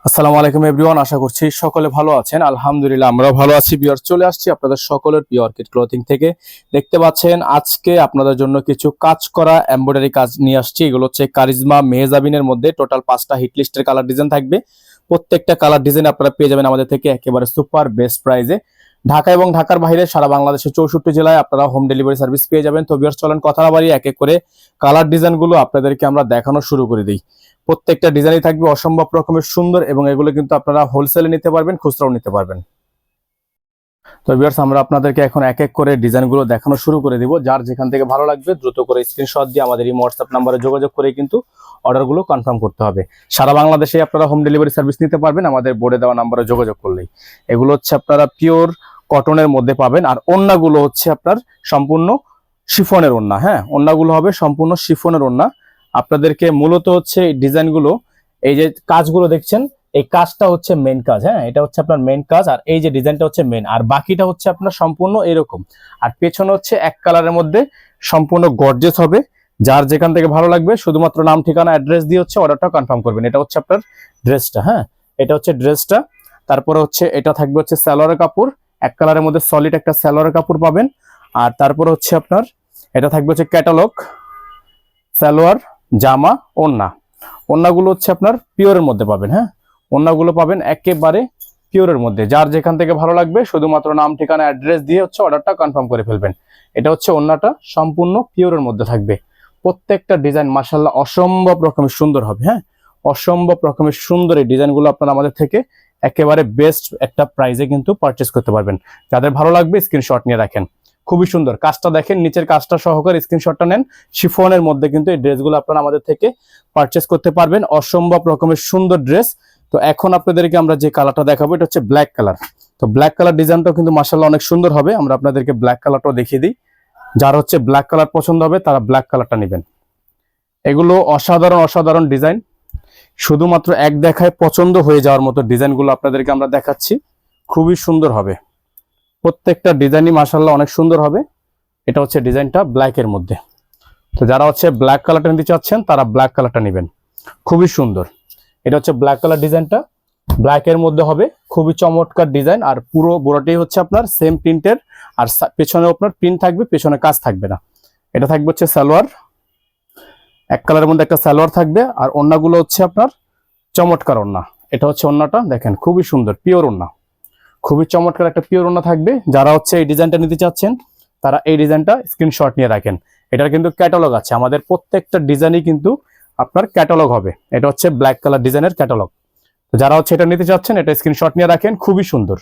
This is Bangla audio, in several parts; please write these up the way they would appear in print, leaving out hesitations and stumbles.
আসসালামু আলাইকুম এভরিওয়ান, আশা করছি সকলে ভালো আছেন। আলহামদুলিল্লাহ আমরাও ভালো আছি। ভিউয়ার, চলে আসছি আপনাদের সকলের প্রিয় অর্কিড ক্লথিং থেকে। দেখতে পাচ্ছেন আজকে আপনাদের জন্য কিছু কাজ করা এমব্রয়ডারি কাজ নিয়ে আসছি। এগুলো হচ্ছে কারিজমা মেহজাবিনের মধ্যে টোটাল 5টা হিট লিস্টের কালার ডিজাইন থাকবে। প্রত্যেকটা কালার ডিজাইন আপনারা পেয়ে যাবেন আমাদের থেকে একেবারে সুপার বেস্ট প্রাইজে। ঢাকা এবং ঢাকার বাইরে সারা বাংলাদেশের 64 জেলায় আপনারা হোম ডেলিভারি সার্ভিস পেয়ে যাবেন। তো ভিউয়ার্স, চলেন কথা না বাড়িয়ে এক এক করে কালার ডিজাইনগুলো আপনাদেরকে আমরা দেখানো শুরু করে দিই। প্রত্যেকটা ডিজাইনই থাকবে অসম্ভব রকমের সুন্দর এবং এগুলো কিন্তু আপনারা হোলসেলে নিতে পারবেন, খুচরাও নিতে পারবেন। তো ভিউয়ার্স, আমরা আপনাদেরকে এখন এক এক করে ডিজাইনগুলো দেখানো শুরু করে দিব। যার যেখান থেকে ভালো লাগবে দ্রুত করে স্ক্রিনশট দিয়ে আমাদের এই হোয়াটসঅ্যাপ নাম্বারে যোগাযোগ করে কিন্তু অর্ডারগুলো কনফার্ম করতে হবে। সারা বাংলাদেশে আপনারা হোম ডেলিভারি সার্ভিস নিতে পারবেন আমাদের বোর্ডে দেওয়া নাম্বারে যোগাযোগ করলেই। এগুলো হচ্ছে আপনারা পিওর কটনের মধ্যে পাবেন। আর ওড়নাগুলো হচ্ছে আপনার সম্পূর্ণ শিফনের ওড়না। হ্যাঁ, ওড়নাগুলো হবে সম্পূর্ণ শিফনের ওড়না। আপনাদেরকে মূলত হচ্ছে এই ডিজাইনগুলো, এই যে কাজগুলো দেখছেন, এই কাজটা হচ্ছে মেন কাজ। হ্যাঁ, এটা হচ্ছে আপনার মেন কাজ। আর এই যে ডিজাইনটা হচ্ছে মেন, আর বাকিটা হচ্ছে আপনার সম্পূর্ণ এরকম। আর পেছনে হচ্ছে এক কালারের মধ্যে সম্পূর্ণ গর্জিয়াস হবে। যার যেখান থেকে ভালো লাগবে শুধুমাত্র নাম, ঠিকানা, অ্যাড্রেস দিয়ে হচ্ছে অর্ডারটা কনফার্ম করবেন। এটা হচ্ছে আপনার ড্রেসটা। হ্যাঁ, এটা হচ্ছে ড্রেসটা। তারপরে হচ্ছে এটা থাকবে হচ্ছে সালোয়ারের কাপড়, এক কালারের মধ্যে সলিড একটা সালোয়ারের কাপড় পাবেন। আর তারপর হচ্ছে আপনার এটা থাকবে হচ্ছে ক্যাটালগ, সালোয়ার, জামা, ওড়না। ওড়নাগুলো হচ্ছে আপনার পিওরের মধ্যে পাবেন। হ্যাঁ, ওড়নাগুলো পাবেন একেবারে পিওরের মধ্যে। যার যেখান থেকে ভালো লাগবে শুধুমাত্র নাম, ঠিকানা, অ্যাড্রেস দিয়ে হচ্ছে অর্ডারটা কনফার্ম করে ফেলবেন। এটা হচ্ছে ওড়নাটা সম্পূর্ণ পিওরের মধ্যে থাকবে। প্রত্যেকটা ডিজাইন মাশাআল্লাহ অসম্ভব রকমের সুন্দর হবে। হ্যাঁ, অসম্ভব রকমের সুন্দর এই ডিজাইনগুলো আপনারা আমাদের থেকে একেবারে বেস্ট একটা প্রাইসে কিন্তু পারচেস করতে পারবেন। যাদের ভালো লাগবে স্ক্রিনশট নিয়ে রাখেন। খুবই সুন্দর কাজটা দেখেন, নিচের কাজটা সহকারে স্ক্রিনশটটা নেন। শিফনের মধ্যে কিন্তু এই ড্রেসগুলো আপনারা আমাদের থেকে পারচেস করতে পারবেন। অসম্ভব রকমের সুন্দর ড্রেস। তো এখন আপনাদেরকে আমরা যে কালারটা দেখাবো এটা হচ্ছে ব্ল্যাক কালার। তো ব্ল্যাক কালার ডিজাইনটাও কিন্তু মাশাআল্লাহ অনেক সুন্দর হবে। আমরা আপনাদেরকে ব্ল্যাক কালারটাও দেখিয়ে দিই। যার হচ্ছে ব্ল্যাক কালার পছন্দ হবে তারা ব্ল্যাক কালারটা নেবেন। এগুলো অসাধারণ অসাধারণ ডিজাইন, শুধুমাত্র এক দেখায় পছন্দ হয়ে যাওয়ার মতো ডিজাইনগুলো আপনাদেরকে আমরা দেখাচ্ছি। খুবই সুন্দর হবে, প্রত্যেকটা ডিজাইনই মাশাআল্লাহ অনেক সুন্দর হবে। এটা হচ্ছে ডিজাইনটা ব্ল্যাকের মধ্যে। তো যারা হচ্ছে ব্ল্যাক কালারটা নিতে চাচ্ছেন তারা ব্ল্যাক কালারটা নেবেন। খুবই সুন্দর। এটা হচ্ছে ব্ল্যাক কালার ডিজাইনটা, ব্ল্যাকের মধ্যে হবে। খুবই চমৎকার ডিজাইন। আর পুরো বড়টাই হচ্ছে আপনার সেম প্রিন্টের। আর পেছনে আপনার প্রিন্ট থাকবে, পেছনে কাজ থাকবে না। এটা থাকবে হচ্ছে সালোয়ার, এক কালারের মধ্যে একটা সালোয়ার থাকবে। আর ওড়নাগুলো হচ্ছে আপনার চমৎকার ওড়না। এটা হচ্ছে ওড়নাটা দেখেন, খুবই সুন্দর পিওর ওড়না, খুবই চমৎকার একটা পিওর ওড়না থাকবে। যারা হচ্ছে এই ডিজাইনটা নিতে চাচ্ছেন তারা এই ডিজাইনটা স্ক্রিনশট নিয়ে রাখেন। এটার কিন্তু ক্যাটালগ আছে, আমাদের প্রত্যেকটা ডিজাইনই কিন্তু আপনার ক্যাটালগ হবে। এটা হচ্ছে ব্ল্যাক কালার ডিজাইনের ক্যাটালগ। যারা হচ্ছে এটা নিতে চাচ্ছেন এটা স্ক্রিনশট নিয়ে রাখেন। খুবই সুন্দর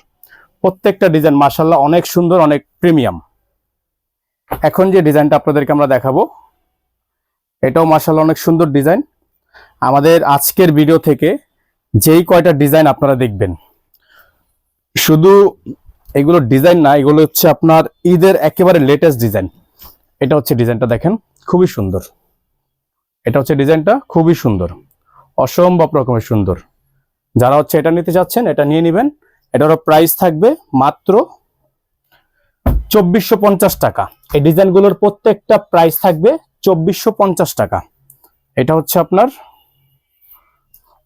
প্রত্যেকটা ডিজাইন, মাশাআল্লাহ অনেক সুন্দর, অনেক প্রিমিয়াম। এখন যে ডিজাইনটা আপনাদেরকে আমরা দেখাবো এটাও মাশাআল্লাহ অনেক সুন্দর ডিজাইন। আমাদের আজকের ভিডিও থেকে যেই কয়টা ডিজাইন আপনারা দেখবেন, শুধু এগুলো ডিজাইন না, এগুলো হচ্ছে আপনার ঈদের একেবারে লেটেস্ট ডিজাইন। এটা হচ্ছে ডিজাইনটা দেখেন, খুবই সুন্দর। এটা হচ্ছে ডিজাইনটা খুবই সুন্দর, অসম্ভব রকমের সুন্দর। যারা হচ্ছে এটা নিতে চাচ্ছেন এটা নিয়ে নেবেন। এটারও প্রাইস থাকবে মাত্র 2450 টাকা। এই ডিজাইনগুলোর প্রত্যেকটা প্রাইস থাকবে 2450 টাকা। এটা হচ্ছে আপনার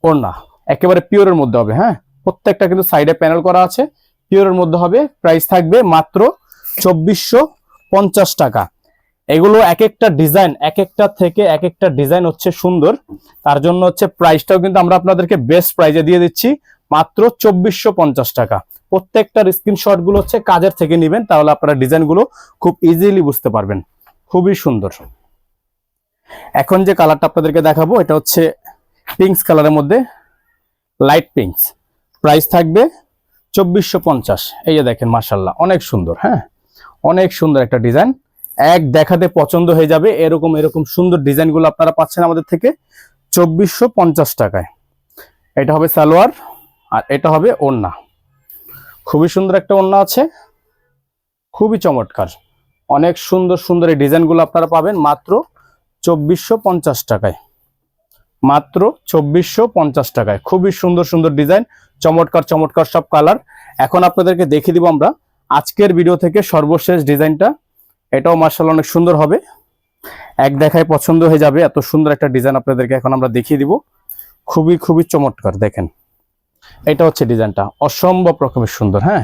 ওড়না, একেবারে পিওরের মধ্যে হবে। হ্যাঁ, প্রত্যেকটা কিন্তু সাইডে প্যানেল করা আছে, পিওরের মধ্যে হবে। প্রাইস থাকবে মাত্র 2450 টাকা। এগুলো এক একটা ডিজাইন, এক একটা থেকে এক একটা ডিজাইন হচ্ছে সুন্দর। তার জন্য হচ্ছে প্রাইসটাও কিন্তু আমরা আপনাদেরকে বেস্ট প্রাইজে দিয়ে দিচ্ছি মাত্র 2450 টাকা। প্রত্যেকটার স্ক্রিনশট গুলো হচ্ছে কাজের থেকে নেবেন, তাহলে আপনারা ডিজাইনগুলো খুব ইজিলি বুঝতে পারবেন। খুবই সুন্দর। এখন যে কালারটা আপনাদেরকে দেখাবো এটা হচ্ছে পিঙ্কস কালারের মধ্যে, লাইট পিঙ্কস। প্রাইস থাকবে 2450। এই যে দেখেন মাশাআল্লাহ অনেক সুন্দর। হ্যাঁ, অনেক সুন্দর একটা ডিজাইন, এক দেখাতে পছন্দ হয়ে যাবে। এরকম এরকম সুন্দর ডিজাইনগুলো আপনারা পাচ্ছেন আমাদের থেকে 2450 টাকায়। এটা হবে সালোয়ার আর এটা হবে ওড়না। খুবই সুন্দর একটা ওড়না আছে, খুবই চমৎকার। অনেক সুন্দর সুন্দর এই ডিজাইনগুলো আপনারা পাবেন মাত্র 2450 টাকায়। মাত্র 2450 টাকায় খুবই সুন্দর সুন্দর ডিজাইন, চমৎকার চমৎকার সব কালার। এখন আপনাদেরকে দেখিয়ে দিব আমরা আজকের ভিডিও থেকে সর্বশেষ ডিজাইনটা। এটাও মাশাআল্লাহ অনেক সুন্দর হবে, এক দেখায় পছন্দ হয়ে যাবে। এত সুন্দর একটা ডিজাইন আপনাদেরকে এখন আমরা দেখিয়ে দিব। খুবই খুবই চমৎকার। দেখেন এটা হচ্ছে ডিজাইনটা, অসম্ভব রকমের সুন্দর। হ্যাঁ,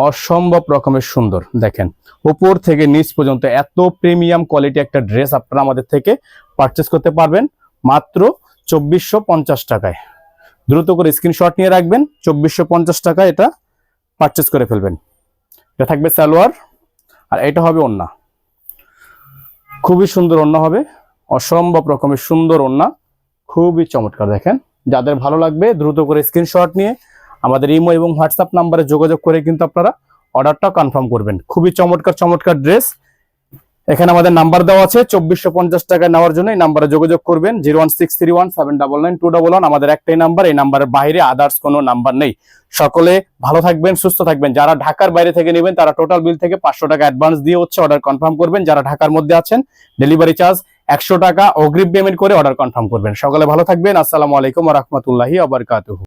অসম্ভব রকমের সুন্দর। দেখেন উপর থেকে নিচ পর্যন্ত এত প্রিমিয়াম কোয়ালিটি একটা ড্রেস আপনারা আমাদের থেকে পারচেস করতে পারবেন মাত্র 2450 টাকায়। দ্রুত করে স্ক্রিনশট নিয়ে রাখবেন, 2450 টাকায় এটা পারচেস করে ফেলবেন। এটা থাকবে সালোয়ার, আর এটা হবে ওড়না। খুবই সুন্দর ওড়না হবে, অসম্ভব রকমের সুন্দর ওড়না, খুবই চমৎকার। দেখেন যাদের ভালো লাগবে দ্রুত করে স্ক্রিনশট নিয়ে আমাদের ইমো এবং হোয়াটসঅ্যাপ নাম্বারে যোগাযোগ করে কিন্তু আপনারা অর্ডারটা কনফার্ম করবেন। খুবই চমৎকার চমৎকার ড্রেস। এখানে আমাদের নাম্বার দেওয়া আছে, 2450 টাকা নেওয়ার জন্য এই নাম্বারে যোগাযোগ করবেন, 01631799211। আমাদের একটাই নাম্বার, এই নাম্বারের বাইরে আদার্স কোনো নাম্বার নেই। সকলে ভালো থাকবেন, সুস্থ থাকবেন। যারা ঢাকার বাইরে থেকে নেবেন তারা টোটাল বিল থেকে 500 টাকা অ্যাডভান্স দিয়ে হচ্ছে অর্ডার কনফার্ম করবেন। যারা ঢাকার মধ্যে আছেন ডেলিভারি চার্জ 100 টাকা অগ্রিম পেমেন্ট করে অর্ডার কনফার্ম করবেন। সকলে ভালো থাকবেন। আসসালামু আলাইকুম ওয়া রাহমাতুল্লাহি ওয়া বারাকাতুহু।